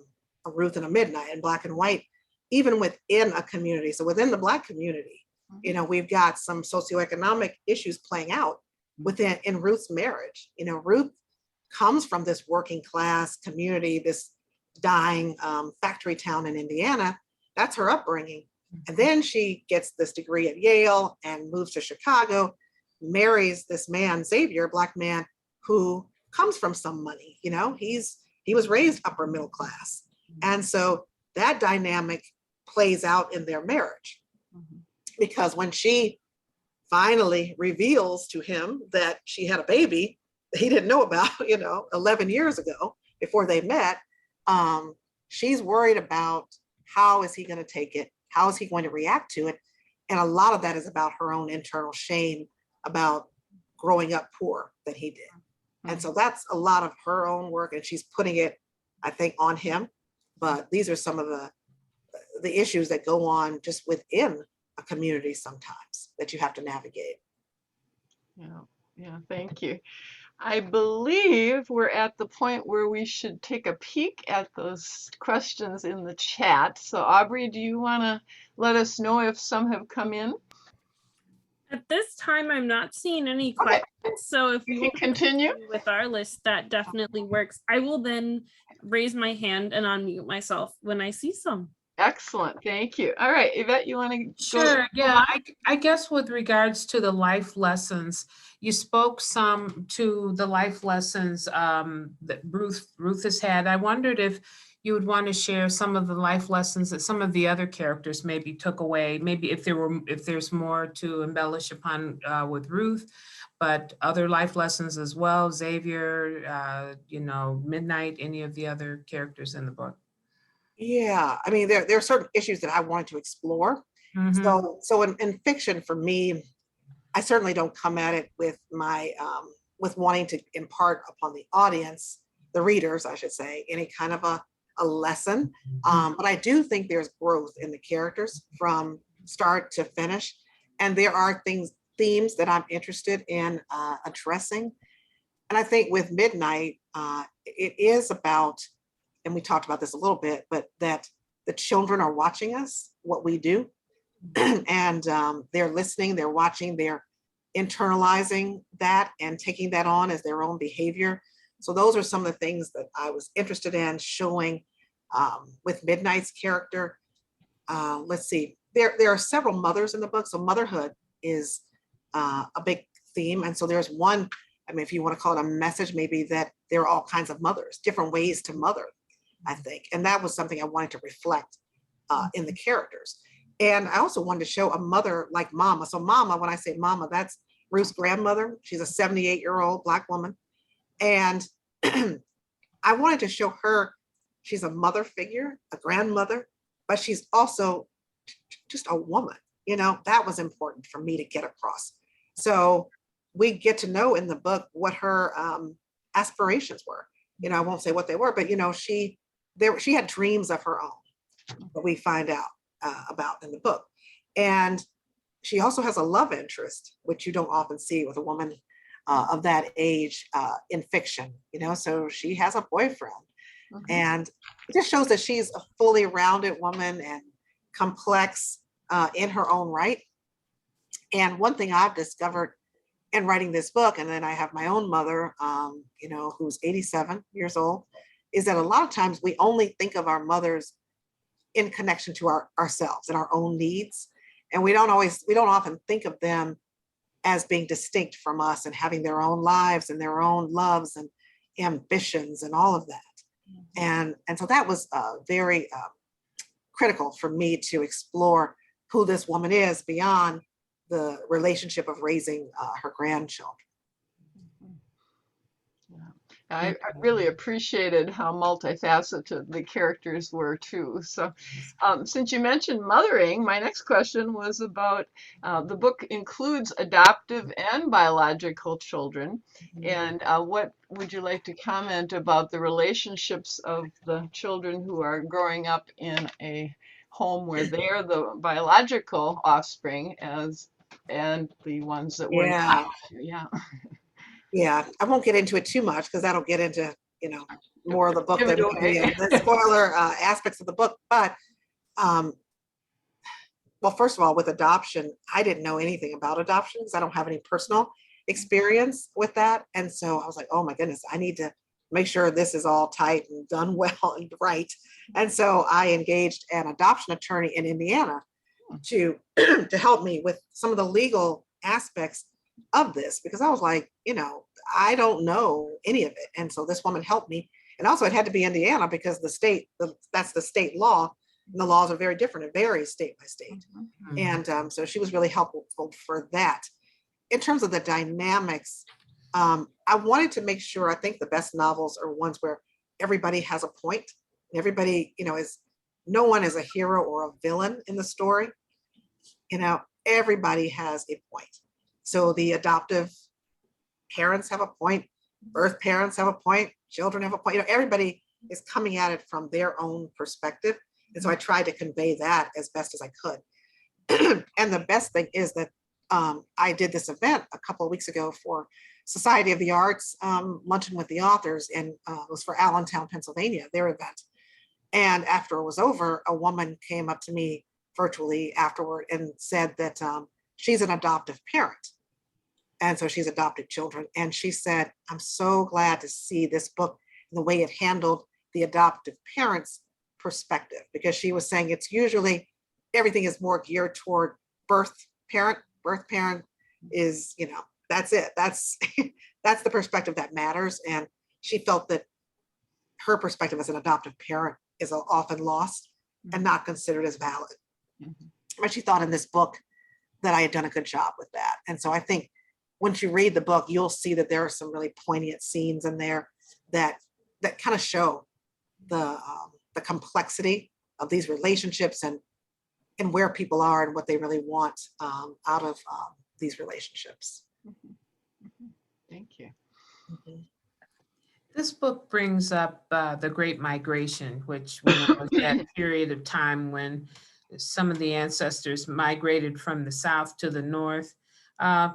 Ruth and a Midnight and black and white, even within a community. So within the Black community, you know, we've got some socioeconomic issues playing out in Ruth's marriage. You know, Ruth comes from this working class community, this dying factory town in Indiana. That's her upbringing. And then she gets this degree at Yale and moves to Chicago, marries this man, Xavier, a Black man, who comes from some money. You know, he was raised upper middle class. And so that dynamic plays out in their marriage. Because when she finally reveals to him that she had a baby that he didn't know about, you know, 11 years ago before they met, she's worried about how is he going to take it? How is he going to react to it? And a lot of that is about her own internal shame about growing up poor that he did. And so that's a lot of her own work, and she's putting it, I think, on him. But these are some of the issues that go on just within a community sometimes that you have to navigate. Yeah, thank you. I believe we're at the point where we should take a peek at those questions in the chat. So Aubrey, do you want to let us know if some have come in? At this time, I'm not seeing any questions. So if we can continue with our list, that definitely works. I will then raise my hand and unmute myself when I see some. Excellent. Thank you. All right, Yvette, you want to Sure. Yeah, I guess with regards to the life lessons, you spoke some to the life lessons that Ruth has had. I wondered if you would want to share some of the life lessons that some of the other characters maybe took away. Maybe if there's more to embellish upon with Ruth, but other life lessons as well. Xavier, you know, Midnight, any of the other characters in the book. Yeah, I mean, there are certain issues that I wanted to explore. So in fiction, for me, I certainly don't come at it with my with wanting to impart upon the audience, the readers, I should say, any kind of a lesson. But I do think there's growth in the characters from start to finish, and there are themes that I'm interested in addressing. And I think with Midnight, it is about, and we talked about this a little bit, but that the children are watching us, what we do, and they're listening, they're watching, they're internalizing that and taking that on as their own behavior. So those are some of the things that I was interested in showing with Midnight's character. Let's see, there are several mothers in the book. So motherhood is a big theme. And so there's one, I mean, if you want to call it a message, maybe that there are all kinds of mothers, different ways to mother, I think. And that was something I wanted to reflect in the characters. And I also wanted to show a mother like Mama. So Mama, when I say Mama, that's Ruth's grandmother. She's a 78-year-old Black woman. And I wanted to show her, she's a mother figure, a grandmother, but she's also just a woman. You know, that was important for me to get across. So we get to know in the book what her aspirations were. You know, I won't say what they were, but you know, she had dreams of her own that we find out about in the book. And she also has a love interest, which you don't often see with a woman of that age in fiction, you know, so she has a boyfriend. And it just shows that she's a fully rounded woman and complex in her own right. And one thing I've discovered in writing this book, and then I have my own mother, you know, who's 87 years old, is that a lot of times we only think of our mothers in connection to ourselves and our own needs. And we don't often think of them as being distinct from us and having their own lives and their own loves and ambitions and all of that. And so that was very critical for me to explore who this woman is beyond the relationship of raising her grandchildren. I really appreciated how multifaceted the characters were too. So since you mentioned mothering, my next question was about the book includes adoptive and biological children. And what would you like to comment about the relationships of the children who are growing up in a home where they're the biological offspring and the ones that were Yeah. not? Yeah. Yeah, I won't get into it too much because that'll get into, more of the book Give it than away. the spoiler aspects of the book. But um, well, first of all, with adoption, I didn't know anything about adoptions. I don't have any personal experience with that. And so I was like, oh my goodness, I need to make sure this is all tight and done well and right. And so I engaged an adoption attorney in Indiana to to help me with some of the legal aspects of this, because I was like, I don't know any of it. And so this woman helped me. And also it had to be Indiana because that's the state law. And the laws are very different. It varies state by state. And so she was really helpful for that. In terms of the dynamics, I wanted to make sure, I think the best novels are ones where everybody has a point. Everybody, no one is a hero or a villain in the story. Everybody has a point. So the adoptive parents have a point, birth parents have a point, children have a point. everybody is coming at it from their own perspective. And so I tried to convey that as best as I could. And the best thing is that I did this event a couple of weeks ago for Society of the Arts, Luncheon with the Authors, and it was for Allentown, Pennsylvania, their event. And after it was over, a woman came up to me virtually afterward and said that she's an adoptive parent. And so she's adopted children. And she said, I'm so glad to see this book and the way it handled the adoptive parents' perspective, because she was saying it's usually everything is more geared toward birth parent. Birth parent is, that's it. That's the perspective that matters. And she felt that her perspective as an adoptive parent is often lost and not considered as valid. But she thought in this book that I had done a good job with that. And so I think once you read the book, you'll see that there are some really poignant scenes in there that kind of show the complexity of these relationships and where people are and what they really want out of these relationships. Thank you. This book brings up the Great Migration, which was that period of time when some of the ancestors migrated from the South to the North,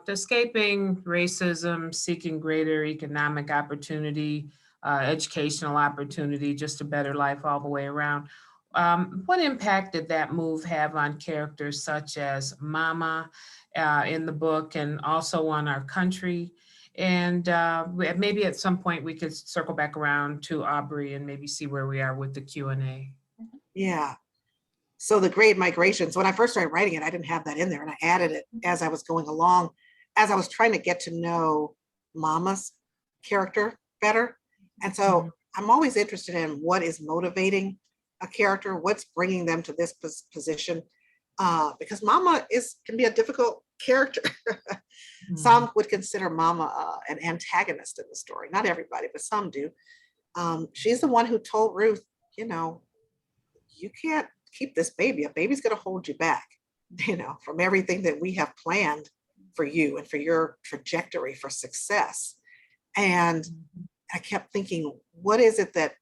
escaping racism, seeking greater economic opportunity, educational opportunity, just a better life all the way around. What impact did that move have on characters such as Mama in the book and also on our country? And maybe at some point we could circle back around to Aubrey and maybe see where we are with the Q&A. Yeah. So the Great Migration. So when I first started writing it, I didn't have that in there, and I added it as I was going along, as I was trying to get to know Mama's character better. And so I'm always interested in what is motivating a character, what's bringing them to this position, because Mama can be a difficult character. Some would consider Mama an antagonist in the story. Not everybody, but some do. She's the one who told Ruth, you can't keep this baby. A baby's going to hold you back, from everything that we have planned for you and for your trajectory for success. And I kept thinking, what is it that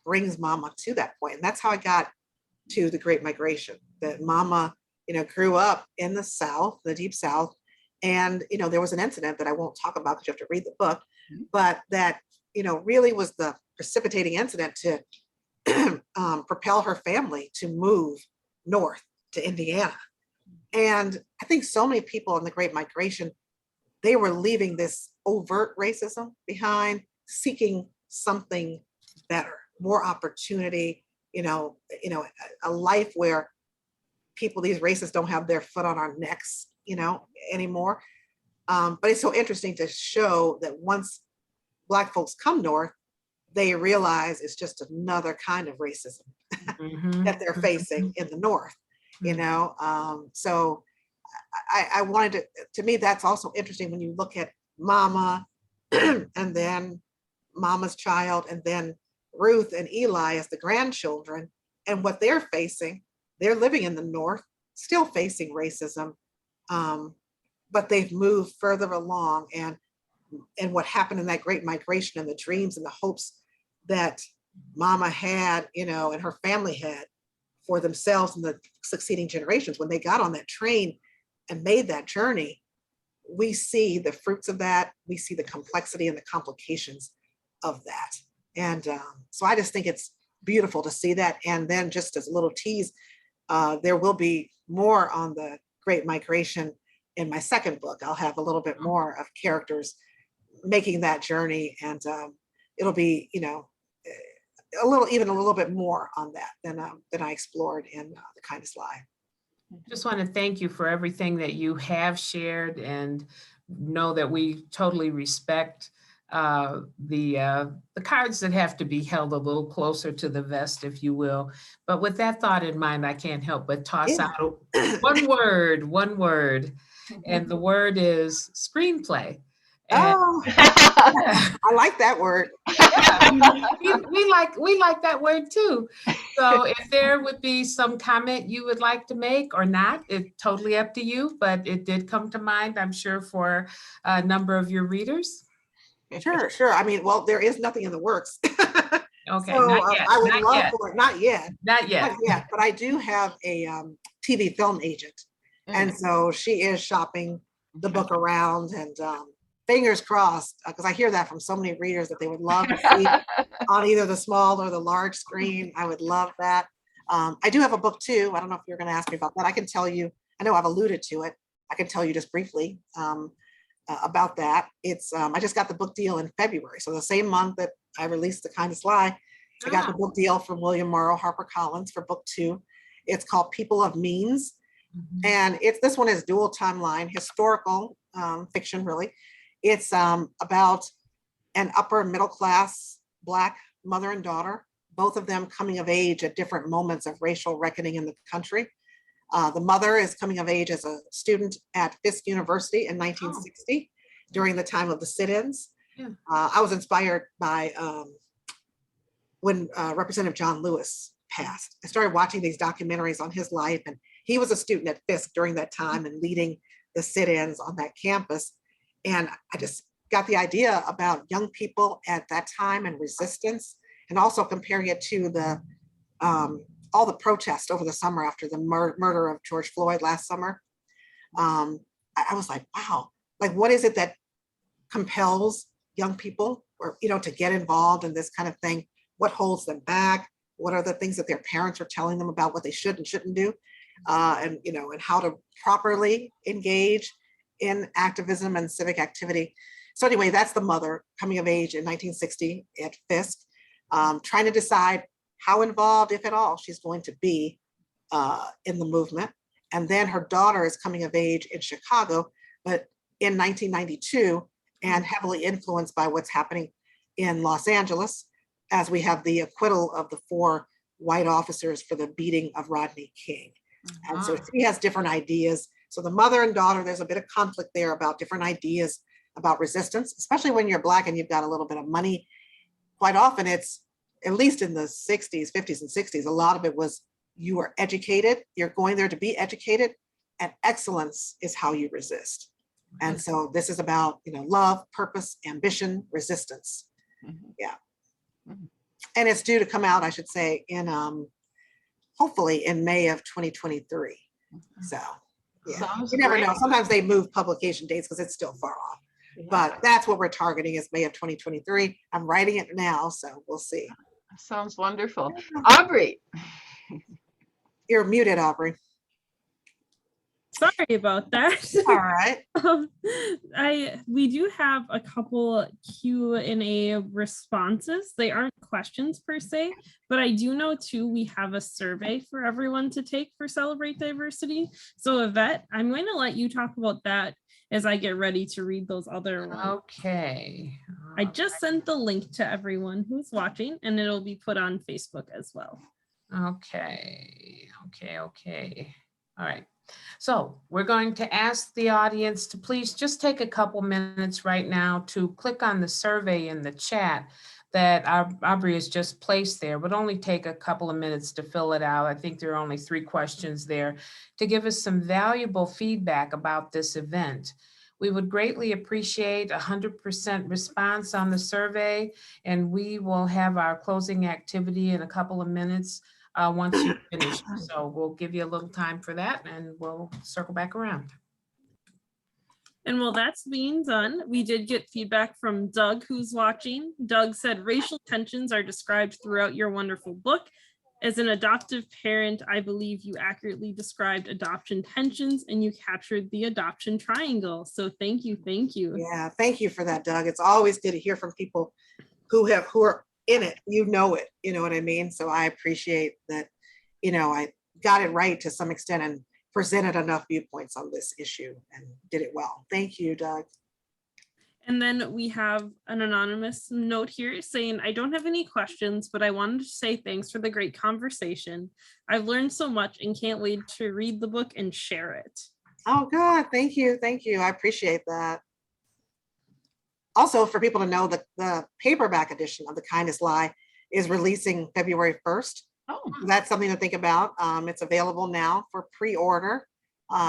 brings Mama to that point? And that's how I got to the Great Migration, that Mama, grew up in the South, the deep South. And, there was an incident that I won't talk about because you have to read the book, but that, really was the precipitating incident to propel her family to move north to Indiana. And I think so many people in the Great Migration, they were leaving this overt racism behind, seeking something better, more opportunity, a life where these racists don't have their foot on our necks, anymore. But it's so interesting to show that once Black folks come north, they realize it's just another kind of racism that they're facing in the North, So I wanted to me, that's also interesting when you look at Mama and then Mama's child, and then Ruth and Eli as the grandchildren, and what they're facing. They're living in the North, still facing racism, but they've moved further along, and what happened in that great migration, and the dreams and the hopes that Mama had, and her family had for themselves and the succeeding generations. When they got on that train and made that journey, we see the fruits of that. We see the complexity and the complications of that. And so I just think it's beautiful to see that. And then just as a little tease, there will be more on the Great Migration in my second book. I'll have a little bit more of characters making that journey, and it'll be, a little bit more on that than I explored in The Kindest Lie. Just want to thank you for everything that you have shared, and know that we totally respect the cards that have to be held a little closer to the vest, if you will. But with that thought in mind, I can't help but toss out one word, and the word is screenplay. And I like that word. we like that word too. So if there would be some comment you would like to make or not, it's totally up to you, but it did come to mind, I'm sure, for a number of your readers. Sure. I mean, well, there is nothing in the works. Okay, So not yet. I would Not love yet. for it. Not yet. Not yet. But I do have a TV film agent, and so she is shopping the book around, and fingers crossed, because I hear that from so many readers that they would love to see on either the small or the large screen. I would love that. I do have a book too. I don't know if you're going to ask me about that. I can tell you. I know I've alluded to it. I can tell you just briefly about that. It's I just got the book deal in February, so the same month that I released The Kindest Lie, I got the book deal from William Morrow HarperCollins for book 2. It's called People of Means, and this one is dual timeline, historical fiction, really. It's about an upper middle class Black mother and daughter, both of them coming of age at different moments of racial reckoning in the country. The mother is coming of age as a student at Fisk University in 1960 during the time of the sit-ins. Yeah. I was inspired by when Representative John Lewis passed. I started watching these documentaries on his life, and he was a student at Fisk during that time and leading the sit-ins on that campus. And I just got the idea about young people at that time and resistance, and also comparing it to the all the protests over the summer after the murder of George Floyd last summer. I was like, wow, like what is it that compels young people, or to get involved in this kind of thing? What holds them back? What are the things that their parents are telling them about what they should and shouldn't do? And how to properly engage in activism and civic activity. So anyway, that's the mother coming of age in 1960 at Fisk, trying to decide how involved, if at all, she's going to be in the movement. And then her daughter is coming of age in Chicago, but in 1992, and heavily influenced by what's happening in Los Angeles, as we have the acquittal of the 4 white officers for the beating of Rodney King. And so she has different ideas. So the mother and daughter, there's a bit of conflict there about different ideas about resistance, especially when you're Black and you've got a little bit of money. Quite often it's, at least in the 60s, 50s and 60s, a lot of it was you are educated, you're going there to be educated, and excellence is how you resist. And so this is about, love, purpose, ambition, resistance. Yeah. And it's due to come out, I should say, in hopefully in May of 2023. So yeah, you never know. Sometimes they move publication dates because it's still far off. But that's what we're targeting, is May of 2023. I'm writing it now, so we'll see. Sounds wonderful. Aubrey. You're muted, Aubrey. Sorry about that. All right. We do have a couple Q&A responses. They aren't questions per se, but I do know too, we have a survey for everyone to take for Celebrate Diversity. So Yvette, I'm going to let you talk about that as I get ready to read those other ones. Okay. I just sent the link to everyone who's watching, and it'll be put on Facebook as well. Okay. All right. So we're going to ask the audience to please just take a couple minutes right now to click on the survey in the chat that Aubrey has just placed there. Would only take a couple of minutes to fill it out. I think there are only 3 questions there to give us some valuable feedback about this event. We would greatly appreciate 100% response on the survey, and we will have our closing activity in a couple of minutes once you finish. So we'll give you a little time for that and we'll circle back around. And while that's being done, we did get feedback from Doug, who's watching. Doug said racial tensions are described throughout your wonderful book. As an adoptive parent, I believe you accurately described adoption tensions and you captured the adoption triangle. So thank you, thank you. Yeah, thank you for that, Doug. It's always good to hear from people who are in it, you know what I mean? So I appreciate that, I got it right to some extent and presented enough viewpoints on this issue and did it well. Thank you, Doug. And then we have an anonymous note here saying, I don't have any questions, but I wanted to say thanks for the great conversation. I've learned so much and can't wait to read the book and share it. Oh, good. Thank you. Thank you. I appreciate that. Also, for people to know that the paperback edition of The Kindest Lie is releasing February 1st. Oh, That's something to think about. It's available now for pre-order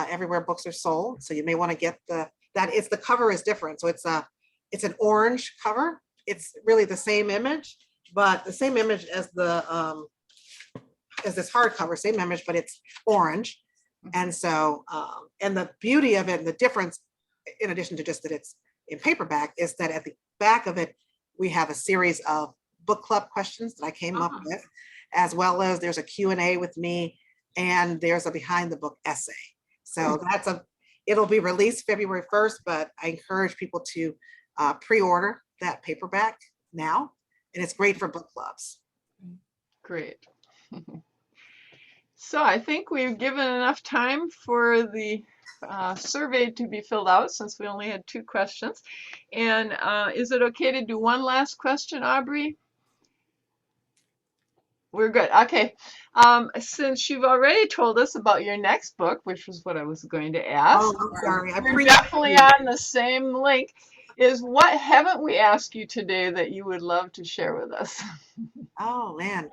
everywhere books are sold. So you may want to get the cover is different. So it's an orange cover. It's really the same image, but the same image as as this hardcover, same image, but it's orange. And so, and the beauty of it and the difference, in addition to just that it's in paperback, is that at the back of it, we have a series of book club questions that I came up with, as well as there's a Q&A with me, and there's a behind the book essay. So it'll be released February 1st, but I encourage people to pre-order that paperback now, and it's great for book clubs. great. So I think we've given enough time for the survey to be filled out since we only had 2 questions. And is it okay to do one last question, Aubrey? We're good. Okay. Since you've already told us about your next book, which was what I was going to ask. Oh, I'm sorry. We're definitely on the same link. Is what haven't we asked you today that you would love to share with us? Oh man.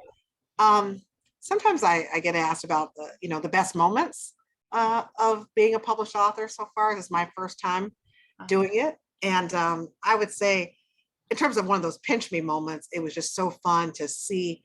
Sometimes I get asked about the best moments of being a published author so far. This is my first time doing it. And I would say, in terms of one of those pinch me moments, it was just so fun to see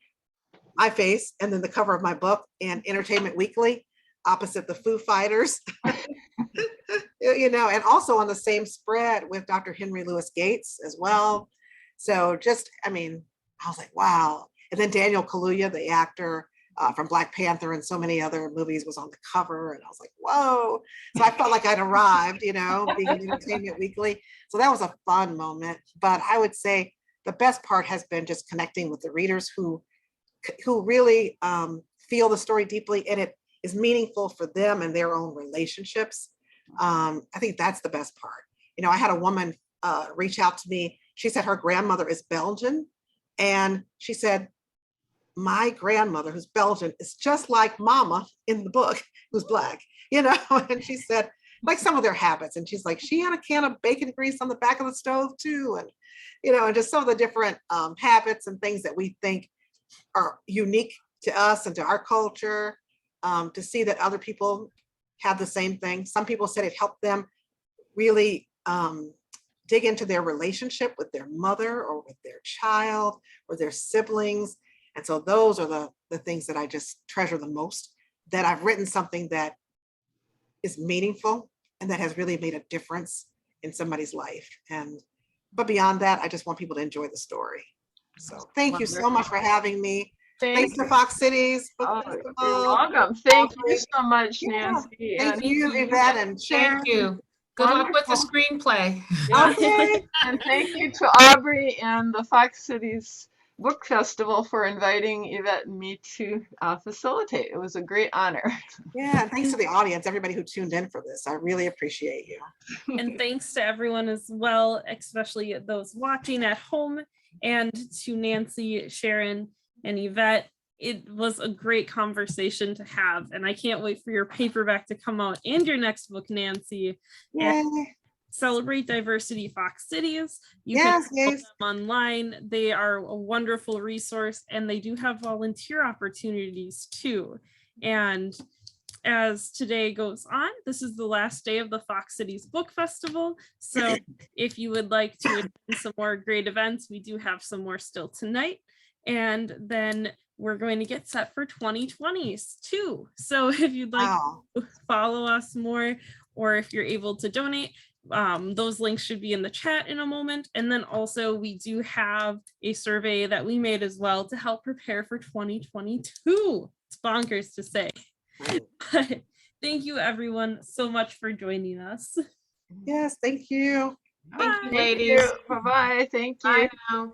my face and then the cover of my book in Entertainment Weekly opposite the Foo Fighters, and also on the same spread with Dr. Henry Louis Gates as well. So I was like, wow. And then Daniel Kaluuya, the actor from Black Panther and so many other movies, was on the cover. And I was like, whoa. So I felt like I'd arrived, being in Entertainment Weekly. So that was a fun moment. But I would say the best part has been just connecting with the readers who really feel the story deeply, and it is meaningful for them and their own relationships. I think that's the best part. I had a woman reach out to me. She said her grandmother is Belgian, and she said, my grandmother, who's Belgian, is just like Mama in the book, who's Black, and she said, like some of their habits. And she's like, she had a can of bacon grease on the back of the stove too. And, and just some of the different habits and things that we think are unique to us and to our culture, to see that other people have the same thing. Some people said it helped them really dig into their relationship with their mother or with their child or their siblings. And so those are the things that I just treasure the most, that I've written something that is meaningful and that has really made a difference in somebody's life. But beyond that, I just want people to enjoy the story. So thank you so much for having me. Thanks to Fox Cities. You're welcome. Thank you so much, Nancy. Thank you, Yvette and Sharon. Thank you. Good luck with the screenplay. Okay. And thank you to Aubrey and the Fox Cities Book Festival for inviting Yvette and me to facilitate. It was a great honor. Yeah, thanks to the audience, everybody who tuned in for this. I really appreciate you. And thanks to everyone as well, especially those watching at home, and to Nancy, Sharon, and Yvette, it was a great conversation to have, and I can't wait for your paperback to come out and your next book, Nancy. And Yay. Celebrate Diversity Fox Cities. You Yes, can follow yes. them online. They are a wonderful resource, and they do have volunteer opportunities too. And as today goes on, this is the last day of the Fox Cities Book Festival. So if you would like to attend some more great events, we do have some more still tonight. And then we're going to get set for 2020s too. So if you'd like Wow. to follow us more, or if you're able to donate, those links should be in the chat in a moment. And then also we do have a survey that we made as well to help prepare for 2022. It's bonkers to say. Right. But thank you everyone so much for joining us. Yes, thank you. Thank you, Thank ladies. you. Bye-bye. Thank you. Bye now.